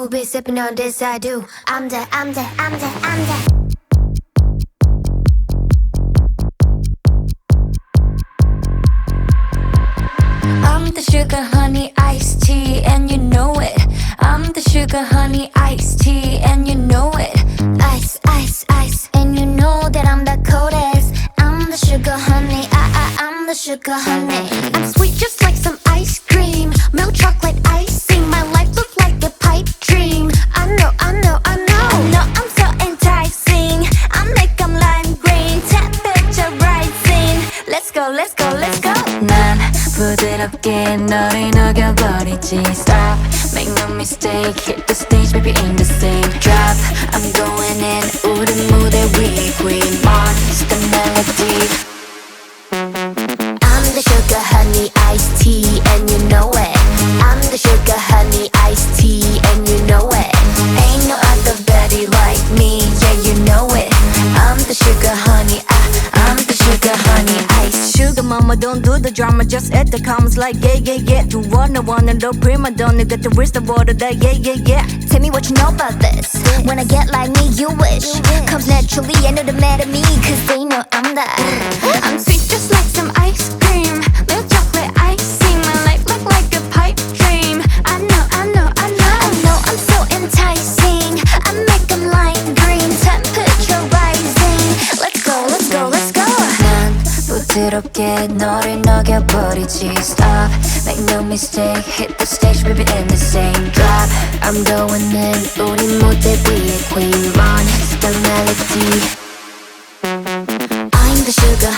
Who be sipping on this? I do. I'm the I'm the sugar honey iced tea and you know it. I'm the sugar honey iced tea and you know it. ice, ice, ice, and you know that I'm the coldest. I'm the sugar honey, I'm the sugar honey. I'm sweet just like some ice cream, milk chocolate icing. My life looks like a pipe dream. I know, I'm so enticing. I make 'em lime green, temperature rising. Let's go, let's go, let's go. 난 부드럽게 너를 녹여버리지. Stop, make no mistake. Hit the stage, baby, in the same drop. I'm going in. 우리 무대 위에 queen monster melody. I'm the sugar honey iced tea and you know it. I'm the sugar honey iced tea and you know it. Ain't no other baddie like me, yeah, you know it. I'm the sugar honey, I'm the sugar honey ice. Sugar mama, don't do the drama, just add the comments like yeah, yeah, yeah. Do wanna the prima donna, got the wrist of water that yeah, yeah, yeah. Tell me what you know about this. When I get like me, you wish. Comes naturally, I know the mad at me, cause they know I'm the I'm sweet just like some ice cream, milk chocolate icing. My life look like a pipe dream. I know I'm so enticing. I make 'em lime green, temperature rising. Let's go, let's go, let's go. 난 부드럽게 너를 녹여버리지. Stop, make no mistake. Hit the stage, baby, in the same drop. I'm going in. 우리 무대 위에 queen monster melody. I'm the sugar